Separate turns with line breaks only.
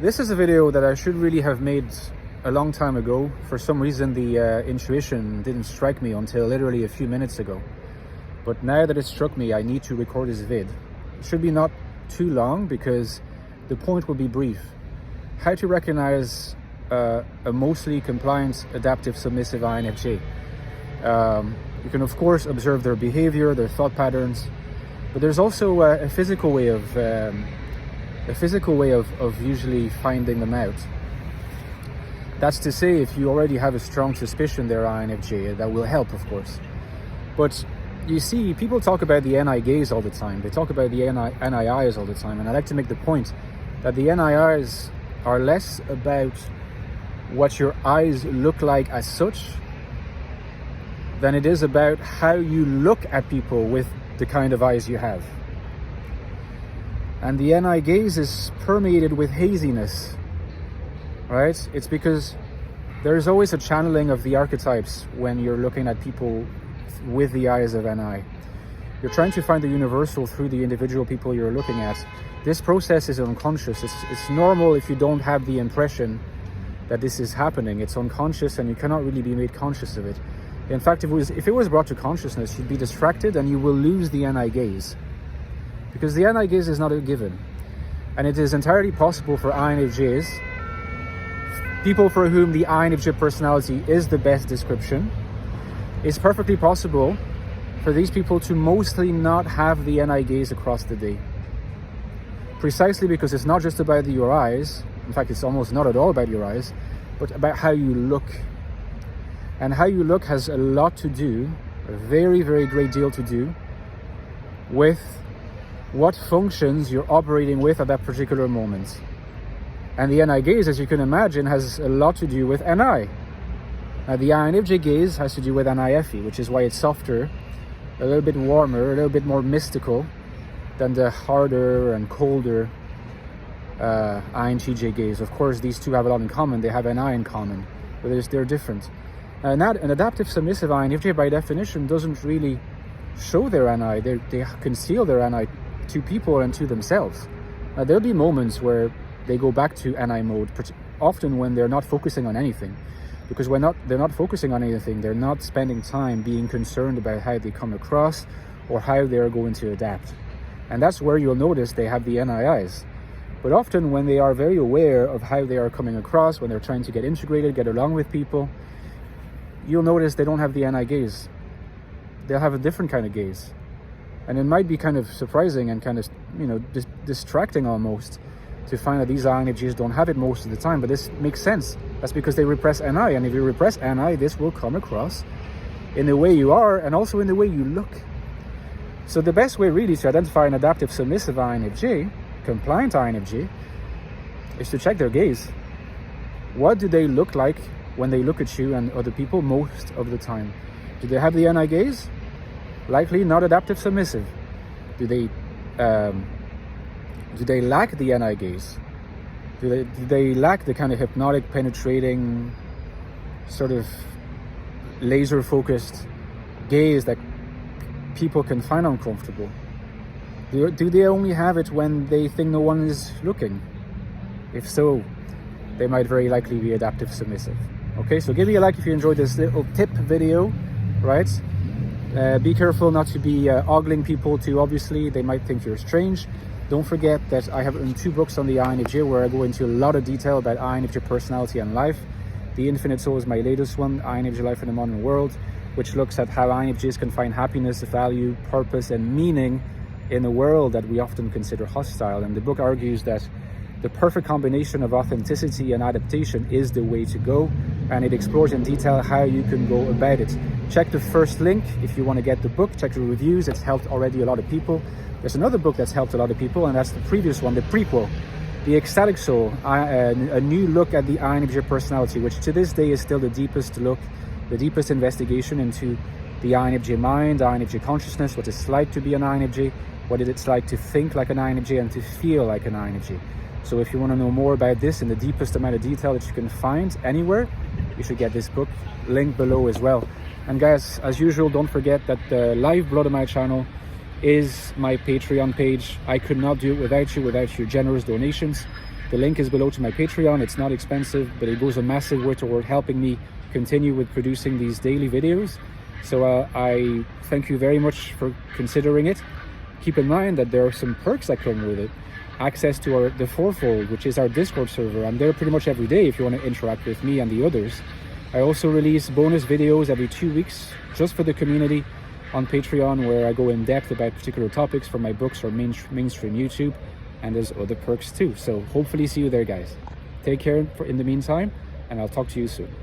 This is a video that I should really have made a long time ago. For some reason, the intuition didn't strike me until literally a few minutes ago. But now that it struck me, I need to record this vid. It should be not too long because the point will be brief. How to recognize a mostly compliant, adaptive, submissive INFJ. You can of course observe their behavior, their thought patterns, but there's also a physical way of usually finding them out. That's to say, if you already have a strong suspicion they're INFJ, that will help, of course. But you see, people talk about the NI gaze all the time. They talk about the NIIs all the time, and I like to make the point that the NIIs are less about what your eyes look like as such than it is about how you look at people with the kind of eyes you have. And the NI gaze is permeated with haziness, right? It's because there's always a channeling of the archetypes when you're looking at people with the eyes of NI. You're trying to find the universal through the individual people you're looking at. This process is unconscious. It's normal if you don't have the impression that this is happening. It's unconscious and you cannot really be made conscious of it. In fact, if it was brought to consciousness, you'd be distracted and you will lose the NI gaze. Because the NI gaze is not a given. And it is entirely possible for INFJs, people for whom the INFJ personality is the best description, it's perfectly possible for these people to mostly not have the NI gaze across the day. Precisely because it's not just about your eyes, in fact it's almost not at all about your eyes, but about how you look. And how you look has a lot to do, a very, very great deal to do, with what functions you're operating with at that particular moment. And the NI gaze, as you can imagine, has a lot to do with NI. Now, the INFJ gaze has to do with NIFE, which is why it's softer, a little bit warmer, a little bit more mystical than the harder and colder INTJ gaze. Of course, these two have a lot in common. They have NI in common, but they're different. An adaptive submissive INFJ, by definition, doesn't really show their NI. They conceal their NI to people and to themselves. Now, there'll be moments where they go back to NI mode, often when they're not focusing on anything. Because they're not focusing on anything, they're not spending time being concerned about how they come across or how they're going to adapt. And that's where you'll notice they have the NIIs. But often when they are very aware of how they are coming across, when they're trying to get integrated, get along with people, you'll notice they don't have the NI gaze. They'll have a different kind of gaze. And it might be kind of surprising and kind of, distracting almost to find that these INFJs don't have it most of the time, but this makes sense. That's because they repress NI, and if you repress NI, this will come across in the way you are and also in the way you look. So the best way really to identify an adaptive submissive INFJ, compliant INFJ, is to check their gaze. What do they look like when they look at you and other people most of the time? Do they have the NI gaze? Likely not adaptive submissive. Do they lack the NI gaze? Do they lack the kind of hypnotic, penetrating, sort of laser-focused gaze that people can find uncomfortable? Do they only have it when they think no one is looking? If so, they might very likely be adaptive submissive. Okay, so give me a like if you enjoyed this little tip video, right? Be careful not to be ogling people too, obviously. They might think you're strange. Don't forget that I have written 2 books on the INFJ where I go into a lot of detail about INFJ personality and life. The Infinite Soul is my latest one, INFJ Life in the Modern World, which looks at how INFJs can find happiness, value, purpose, and meaning in a world that we often consider hostile. And the book argues that the perfect combination of authenticity and adaptation is the way to go, and it explores in detail how you can go about it. Check the first link if you want to get the book. Check the reviews. It's helped already a lot of people. There's another book that's helped a lot of people, and that's the previous one, the prequel, The Ecstatic Soul, a new look at the INFJ personality, which to this day is still the deepest look, the deepest investigation into the INFJ mind, INFJ consciousness, what it's like to be an INFJ, what it's like to think like an INFJ and to feel like an INFJ. So if you want to know more about this in the deepest amount of detail that you can find anywhere, you should get this book, link below as well. And guys, as usual, don't forget that the lifeblood of my channel is my Patreon page. I could not do it without you, without your generous donations. The link is below to my Patreon. It's not expensive, but it goes a massive way toward helping me continue with producing these daily videos. So I thank you very much for considering it. Keep in mind that there are some perks that come with it. Access to the Fourfold, which is our Discord server. I'm there pretty much every day if you want to interact with me and the others. I also release bonus videos every 2 weeks just for the community on Patreon, where I go in depth about particular topics from my books or mainstream YouTube, and there's other perks too. So hopefully see you there, guys. Take care in the meantime, and I'll talk to you soon.